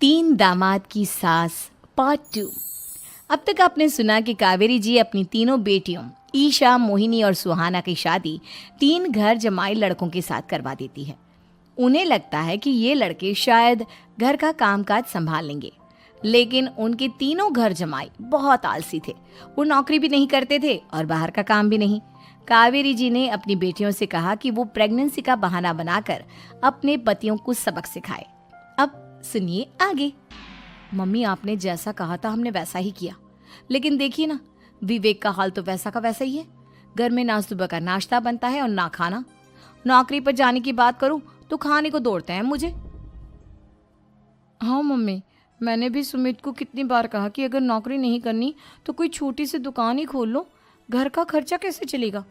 तीन दामाद की सास पार्ट 2। अब तक आपने सुना कि कावेरी जी अपनी तीनों बेटियों ईशा, मोहिनी और सुहाना की शादी तीन घर जमाई लड़कों के साथ करवा देती है। उन्हें लगता है कि ये लड़के शायद घर का कामकाज संभाल लेंगे, लेकिन उनके तीनों घर जमाई बहुत आलसी थे। वो नौकरी भी नहीं करते थे और बाहर का काम भी नहीं। कावेरी जी ने अपनी बेटियों से कहा कि वो प्रेगनेंसी का बहाना बनाकर अपने पतियों को सबक सिखाए। अब सुनिए आगे। मम्मी, आपने जैसा कहा था हमने वैसा ही किया, लेकिन देखिए ना, विवेक का हाल तो वैसा का वैसा ही है। घर में ना सुबह का नाश्ता बनता है और ना खाना। नौकरी पर जाने की बात करूं तो खाने को दौड़ते हैं मुझे। हाँ मम्मी, मैंने भी सुमित को कितनी बार कहा कि अगर नौकरी नहीं करनी तो कोई छोटी सी दुकान ही खोल लो, घर का खर्चा कैसे चलेगा।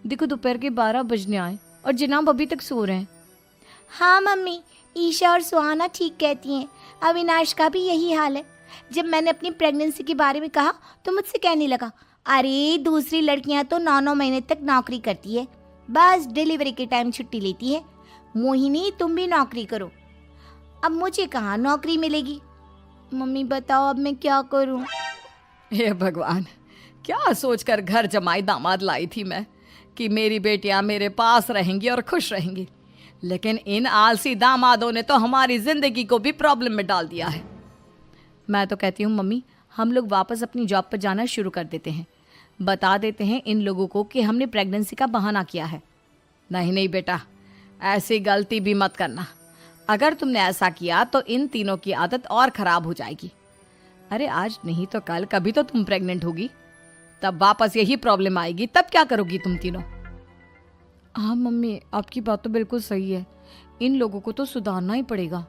देखो दोपहर के 12 बजने आए और जनाब अभी तक सो रहे हैं। हाँ मम्मी, ईशा और सुहाना ठीक कहती हैं। अविनाश का भी यही हाल है। जब मैंने अपनी प्रेगनेंसी के बारे में कहा तो मुझसे कहने लगा, अरे दूसरी लड़कियां तो 9-9 महीने तक नौकरी करती है, बस डिलीवरी के टाइम छुट्टी लेती है। मोहिनी, तुम भी नौकरी करो। अब मुझे कहाँ नौकरी मिलेगी। मम्मी बताओ अब मैं क्या करूँ। हे भगवान, क्या सोचकर घर जमाई दामाद लाई थी मैं कि मेरी बेटियां मेरे पास रहेंगी और खुश रहेंगी, लेकिन इन आलसी दामादों ने तो हमारी जिंदगी को भी प्रॉब्लम में डाल दिया है। मैं तो कहती हूँ मम्मी, हम लोग वापस अपनी जॉब पर जाना शुरू कर देते हैं। बता देते हैं इन लोगों को कि हमने प्रेगनेंसी का बहाना किया है। नहीं नहीं बेटा, ऐसी गलती भी मत करना। अगर तुमने ऐसा किया तो इन तीनों की आदत और ख़राब हो जाएगी। अरे आज नहीं तो कल कभी तो तुम प्रेग्नेंट होगी, तब वापस यही प्रॉब्लम आएगी। तब क्या करोगी तुम तीनों। हाँ मम्मी, आपकी बात तो बिल्कुल सही है। इन लोगों को तो सुधारना ही पड़ेगा।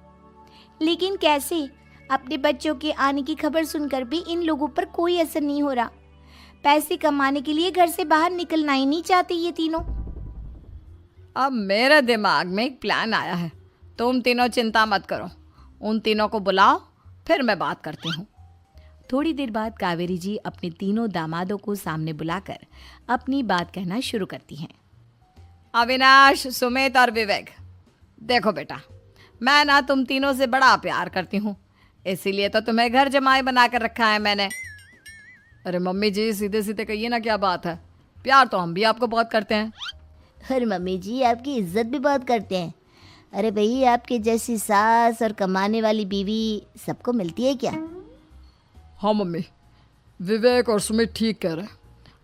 लेकिन कैसे? अपने बच्चों के आने की खबर सुनकर भी इन लोगों पर कोई असर नहीं हो रहा। पैसे कमाने के लिए घर से बाहर निकलना ही नहीं चाहते ये तीनों। अब मेरे दिमाग में एक प्लान आया है। तुम तीनों चिंता मत करो, उन तीनों को बुलाओ, फिर मैं बात करती हूँ। थोड़ी देर बाद कावेरी जी अपने तीनों दामादों को सामने बुलाकर अपनी बात कहना शुरू करती हैं। अविनाश, सुमित और विवेक, देखो बेटा, मैं ना तुम तीनों से बड़ा प्यार करती हूँ, इसीलिए तो तुम्हें घर जमाई बना कर रखा है मैंने। अरे मम्मी जी, सीधे सीधे कहिए ना, क्या बात है। प्यार तो हम भी आपको बहुत करते हैं। अरे मम्मी जी, आपकी इज्जत भी बहुत करते हैं। अरे भाई, आपके जैसी सास और कमाने वाली बीवी सबको मिलती है क्या? हाँ मम्मी, विवेक और सुमित ठीक कह रहे हैं।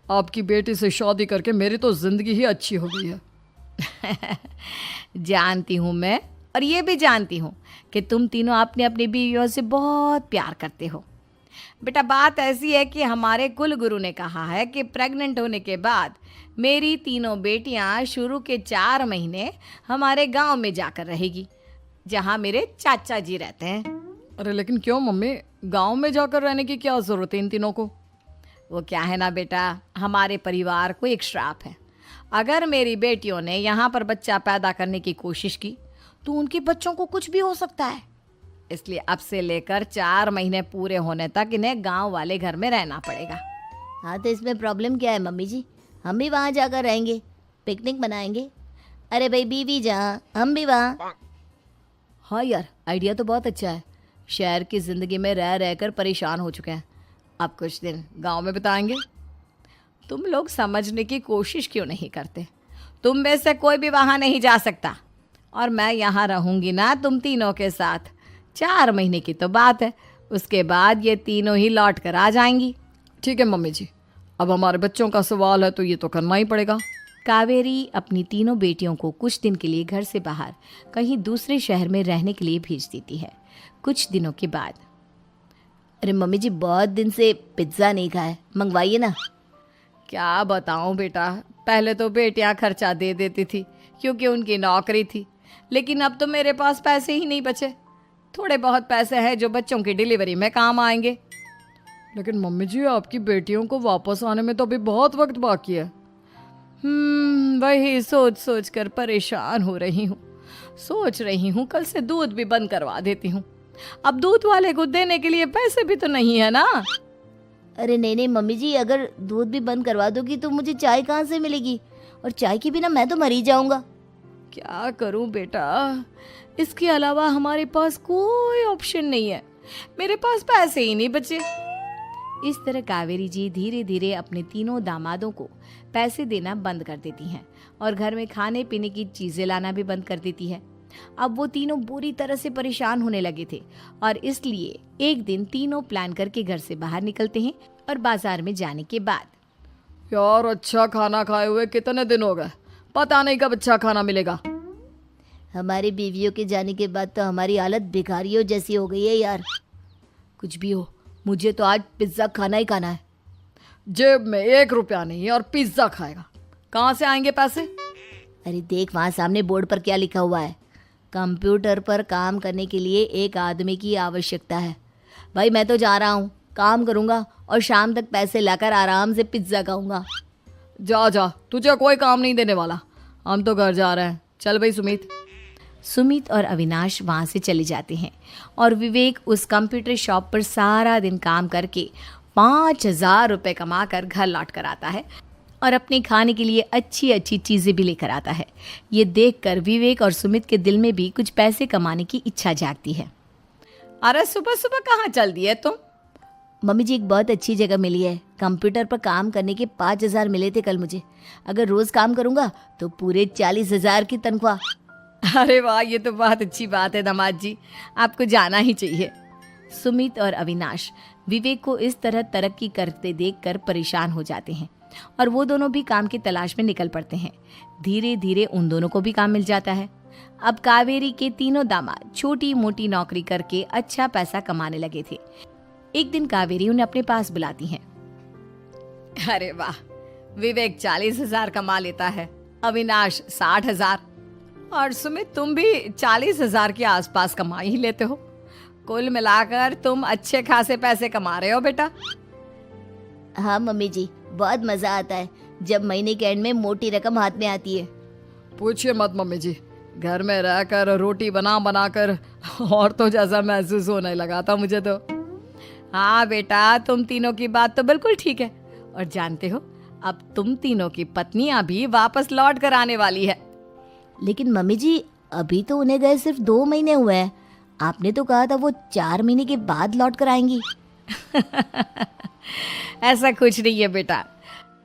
आपकी बेटी से शादी करके मेरी तो ज़िंदगी ही अच्छी हो गई है। जानती हूँ मैं, और ये भी जानती हूँ कि तुम तीनों अपने अपनी बीवियों से बहुत प्यार करते हो। बेटा, बात ऐसी है कि हमारे कुल गुरु ने कहा है कि प्रेग्नेंट होने के बाद मेरी तीनों बेटियां शुरू के 4 महीने हमारे गांव में जाकर रहेगी, जहां मेरे चाचा जी रहते हैं। अरे लेकिन क्यों मम्मी, गांव में जाकर रहने की क्या ज़रूरत है इन तीनों को। वो क्या है ना बेटा, हमारे परिवार को एक श्राप है। अगर मेरी बेटियों ने यहाँ पर बच्चा पैदा करने की कोशिश की तो उनके बच्चों को कुछ भी हो सकता है। इसलिए अब से लेकर 4 महीने पूरे होने तक इन्हें गांव वाले घर में रहना पड़ेगा। हाँ तो इसमें प्रॉब्लम क्या है मम्मी जी? हम भी वहाँ जाकर रहेंगे, पिकनिक मनाएंगे। अरे भाई, बीवी जहाँ हम भी वहाँ। हाँ यार, आइडिया तो बहुत अच्छा है। शहर की ज़िंदगी में रह रहकर परेशान हो चुके हैं, अब कुछ दिन गांव में बिताएंगे। तुम लोग समझने की कोशिश क्यों नहीं करते। तुम में से कोई भी वहाँ नहीं जा सकता, और मैं यहाँ रहूँगी ना तुम तीनों के साथ। 4 महीने की तो बात है, उसके बाद ये तीनों ही लौट कर आ जाएंगी। ठीक है मम्मी जी, अब हमारे बच्चों का सवाल है तो ये तो करना ही पड़ेगा। कावेरी अपनी तीनों बेटियों को कुछ दिन के लिए घर से बाहर कहीं दूसरे शहर में रहने के लिए भेज देती है। कुछ दिनों के बाद, अरे मम्मी जी, बहुत दिन से पिज्ज़ा नहीं खाया, मंगवाइए ना। क्या बताऊं बेटा, पहले तो बेटियां खर्चा दे देती थी क्योंकि उनकी नौकरी थी, लेकिन अब तो मेरे पास पैसे ही नहीं बचे। थोड़े बहुत पैसे हैं जो बच्चों की डिलीवरी में काम आएंगे। लेकिन मम्मी जी, आपकी बेटियों को वापस आने में तो अभी बहुत वक्त बाकी है। वही सोच सोच कर परेशान हो रही हूँ। सोच रही हूँ कल से दूध भी बंद करवा देती हूँ। अब दूध वाले को देने के लिए पैसे भी तो नहीं है ना। अरे नहीं नहीं मम्मी जी, अगर दूध भी बंद करवा दोगी तो मुझे चाय कहाँ से मिलेगी, और चाय के बिना मैं तो मर ही जाऊंगा। क्या करूं बेटा, इसके अलावा हमारे पास कोई ऑप्शन नहीं है, मेरे पास पैसे ही नहीं बचे। इस तरह कावेरी जी धीरे धीरे अपने तीनों दामादों को पैसे देना बंद कर देती हैं और घर में खाने पीने की चीजें लाना भी बंद कर देती है। अब वो तीनों बुरी तरह से परेशान होने लगे थे और इसलिए एक दिन तीनों प्लान करके घर से बाहर निकलते हैं और बाजार में जाने के बाद यार अच्छा खाना खाए हुए कितने दिन हो गए, पता नहीं कब अच्छा खाना मिलेगा। हमारी बीवियों के जाने के बाद तो हमारी हालत भिखारियों जैसी हो गई है यार। कुछ भी हो, मुझे तो आज पिज्ज़ा खाना ही खाना है। जेब में 1 रुपया नहीं है और पिज्जा खाएगा, कहाँ से आएंगे पैसे? अरे देख वहाँ सामने बोर्ड पर क्या लिखा हुआ है, कंप्यूटर पर काम करने के लिए एक आदमी की आवश्यकता है। भाई मैं तो जा रहा हूँ, काम करूँगा और शाम तक पैसे लाकर आराम से पिज्ज़ा खाऊंगा। जा जा, तुझे कोई काम नहीं देने वाला, हम तो घर जा रहे हैं। चल भाई सुमित। सुमित और अविनाश वहाँ से चले जाते हैं और विवेक उस कंप्यूटर शॉप पर सारा दिन काम करके 5,000 रुपये कमा कर घर लौट कर आता है और अपने खाने के लिए अच्छी अच्छी चीज़ें भी लेकर आता है। ये देखकर विवेक और सुमित के दिल में भी कुछ पैसे कमाने की इच्छा जागती है। अरे सुबह सुबह कहाँ चल दिए तुम? मम्मी जी एक बहुत अच्छी जगह मिली है, कंप्यूटर पर काम करने के 5,000 मिले थे कल मुझे। अगर रोज़ काम करूँगा तो पूरे 40,000 की तनख्वाह। अरे वाह, ये तो बहुत अच्छी बात है दामाद जी, आपको जाना ही चाहिए। सुमित और अविनाश विवेक को इस तरह तरक्की करते देखकर परेशान हो जाते हैं और वो दोनों भी काम की तलाश में निकल पड़ते हैं। धीरे धीरे उन दोनों को भी काम मिल जाता है। अब कावेरी के तीनों दामाद छोटी मोटी नौकरी करके अच्छा पैसा कमाने लगे थे। एक दिन कावेरी उन्हें अपने पास बुलाती हैं। अरे वाह, विवेक 40,000 कमा लेता है, अविनाश 60,000 और सुमित तुम भी 40,000 के आसपास कमा ही लेते हो। कुल मिलाकर तुम अच्छे खासे पैसे कमा रहे हो बेटा। हाँ मम्मी जी, बहुत मज़ा आता है जब महीने के एंड में मोटी रकम हाथ में आती है। पूछिए मत मम्मी जी, घर में रहकर रोटी बना बना कर और तो जैसा महसूस होने लगा था मुझे तो। हाँ बेटा, तुम तीनों की बात तो बिल्कुल ठीक है और जानते हो अब तुम तीनों की पत्नियां भी वापस लौट कर आने वाली है। लेकिन मम्मी जी अभी तो उन्हें गए सिर्फ 2 महीने हुए हैं, आपने तो कहा था वो 4 महीने के बाद लौट कर आएंगी। ऐसा कुछ नहीं है बेटा,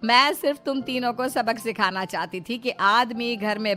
मैं सिर्फ तुम तीनों को सबक सिखाना चाहती थी कि आदमी घर में